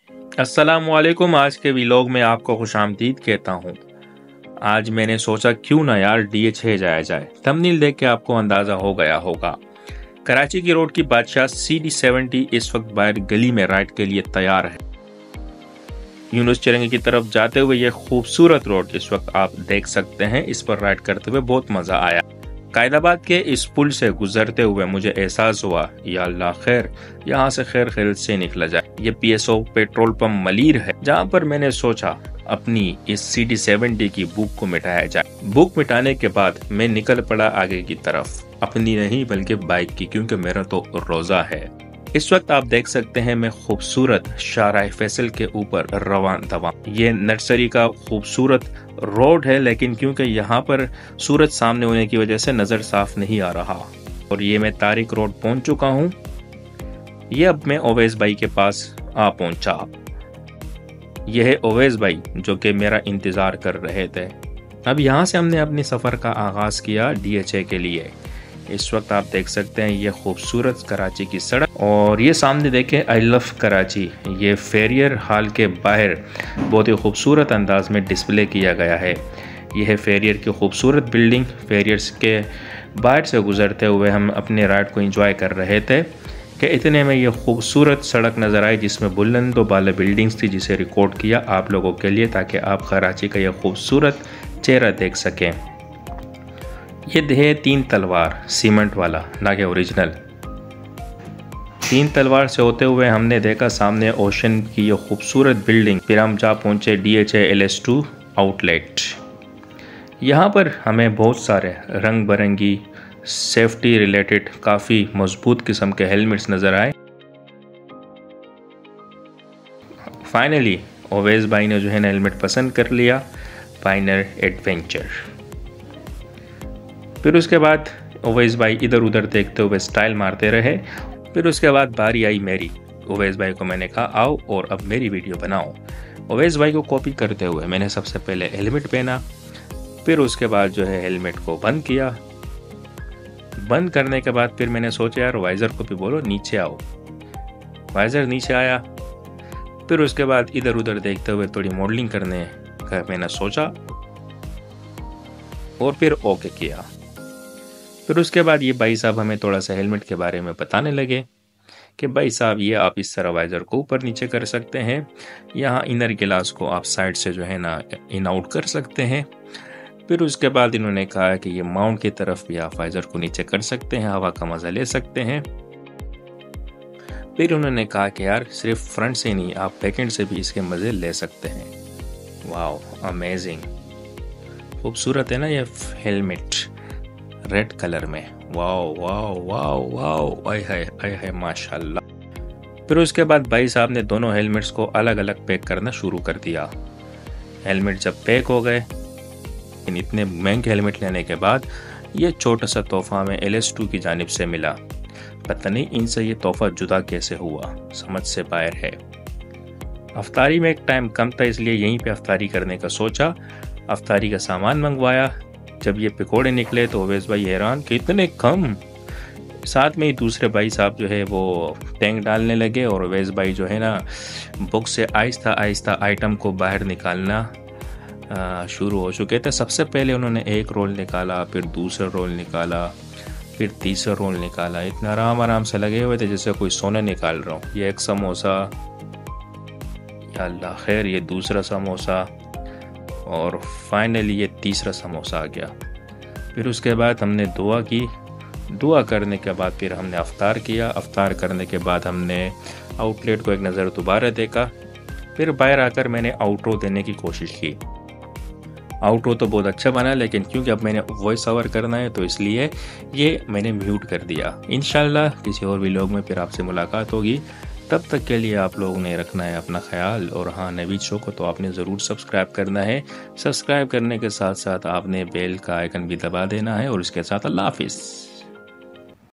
अस्सलामुअलैकुम। आज के व्लॉग में आपको खुशामदीद कहता हूँ। आज मैंने सोचा क्यों ना यार DH जाया जाए। थंबनेल देख के आपको अंदाजा हो गया होगा। कराची की रोड की बादशाह CD70 इस वक्त बाहर गली में राइड के लिए तैयार है। यूनुस चरंगी की तरफ जाते हुए ये खूबसूरत रोड इस वक्त आप देख सकते हैं। इस पर राइड करते हुए बहुत मजा आया। कायदाबाद के इस पुल से गुजरते हुए मुझे एहसास हुआ, या अल्लाह खैर यहाँ से खैर खैर से निकला जाए। ये PSO पेट्रोल पंप मलीर है, जहाँ पर मैंने सोचा अपनी इस CD70 की भूख को मिटाया जाए। भूख मिटाने के बाद मैं निकल पड़ा आगे की तरफ, अपनी नहीं बल्कि बाइक की, क्योंकि मेरा तो रोजा है। इस वक्त आप देख सकते हैं मैं खूबसूरत शाहराह फैसल के ऊपर रवान दवा। ये नर्सरी का खूबसूरत रोड है, लेकिन क्योंकि यहाँ पर सूरज सामने होने की वजह से नज़र साफ नहीं आ रहा। और ये मैं तारिक रोड पहुँच चुका हूँ। ये अब मैं ओवैस भाई के पास आ पहुँचा। यह है ओवैस भाई जो कि मेरा इंतज़ार कर रहे थे। अब यहाँ से हमने अपने सफ़र का आगाज़ किया DHA के लिए। इस वक्त आप देख सकते हैं ये खूबसूरत कराची की सड़क, और ये सामने देखें आई लव कराची। ये फेरियर हॉल के बाहर बहुत ही खूबसूरत अंदाज में डिस्प्ले किया गया है। यह है फेरियर की खूबसूरत बिल्डिंग। फेरियर्स के बाहर से गुजरते हुए हम अपने राइड को एंजॉय कर रहे थे कि इतने में ये खूबसूरत सड़क नज़र आई, जिसमें बुलंद बाला बिल्डिंग्स थी, जिसे रिकॉर्ड किया आप लोगों के लिए ताकि आप कराची का यह खूबसूरत चेहरा देख सकें। ये है 3 तलवार सीमेंट वाला, ना कि ओरिजिनल। 3 तलवार से होते हुए हमने देखा सामने ओशन की ये खूबसूरत बिल्डिंग। फिर हम जा पहुँचे DHA LS2 आउटलेट। यहाँ पर हमें बहुत सारे रंग बिरंगी सेफ्टी रिलेटेड काफ़ी मजबूत किस्म के हेलमेट्स नज़र आए। फाइनली ओवैस भाई ने जो है ना हेलमेट पसंद कर लिया, पायनियर एडवेंचर। फिर उसके बाद ओवैस भाई इधर उधर देखते हुए स्टाइल मारते रहे। फिर उसके बाद बारी आई मेरी। ओवैस भाई को मैंने कहा आओ और अब मेरी वीडियो बनाओ। ओवैस भाई को कॉपी करते हुए मैंने सबसे पहले हेलमेट पहना। फिर उसके बाद जो है हेलमेट को बंद किया। बंद करने के बाद फिर मैंने सोचा यार वाइज़र को भी बोलो नीचे आओ। वाइज़र नीचे आया। फिर उसके बाद इधर उधर देखते हुए थोड़ी मॉडलिंग करने का मैंने सोचा और फिर ओके किया। फिर उसके बाद ये भाई साहब हमें थोड़ा सा हेलमेट के बारे में बताने लगे कि भाई साहब ये आप इस तरह वाइज़र को ऊपर नीचे कर सकते हैं, यहाँ इनर गिलास को आप साइड से जो है ना इन आउट कर सकते हैं। फिर उसके बाद इन्होंने कहा कि ये माउंट की तरफ भी आप वाइज़र को नीचे कर सकते हैं, हवा का मज़ा ले सकते हैं। फिर उन्होंने कहा कि यार सिर्फ फ्रंट से नहीं, आप बैक एंड से भी इसके मज़े ले सकते हैं। वाओ अमेजिंग, खूबसूरत है ना ये हेलमेट रेड कलर में। वाओ वाओ वाओ वाओ, आय हाय माशाल्लाह। फिर उसके बाद भाई साहब ने दोनों हेलमेट्स को अलग अलग पैक करना शुरू कर दिया। हेलमेट जब पैक हो गए, इतने महंगे हेलमेट लेने के बाद ये छोटा सा तोहफा हमें LS2 की जानिब से मिला। पता नहीं इनसे ये तोहफा जुदा कैसे हुआ, समझ से बाहर है। अफ्तारी में एक टाइम कम था, इसलिए यहीं पे अफ्तारी करने का सोचा। अफ्तारी का सामान मंगवाया। जब ये पकौड़े निकले तो ओवैस भाई हैरान कि इतने कम। साथ में ही दूसरे भाई साहब जो है वो टैंक डालने लगे, और ओवैस भाई जो है ना बुक से आहिस्ता आहिस्ता आइटम को बाहर निकालना शुरू हो चुके थे। सबसे पहले उन्होंने एक रोल निकाला, फिर दूसरा रोल निकाला, फिर तीसरा रोल निकाला। इतना आराम आराम से लगे हुए थे जैसे कोई सोना निकाल रहा हूँ। ये एक समोसा, या अल्लाह खैर ये दूसरा समोसा, और फाइनली ये तीसरा समोसा आ गया। फिर उसके बाद हमने दुआ की। दुआ करने के बाद फिर हमने अफ्तार किया। अफ्तार करने के बाद हमने आउटलेट को एक नज़र दोबारा देखा। फिर बाहर आकर मैंने आउट्रो देने की कोशिश की। आउट्रो तो बहुत अच्छा बना, लेकिन क्योंकि अब मैंने वॉइस ओवर करना है तो इसलिए ये मैंने म्यूट कर दिया। इंशाल्लाह किसी और व्लॉग में फिर आपसे मुलाकात होगी। तब तक के लिए आप लोगों ने रखना है अपना ख्याल, और हाँ नवीद शो को तो आपने ज़रूर सब्सक्राइब करना है। सब्सक्राइब करने के साथ साथ आपने बेल का आइकन भी दबा देना है, और इसके साथ अल्लाह हाफिज़।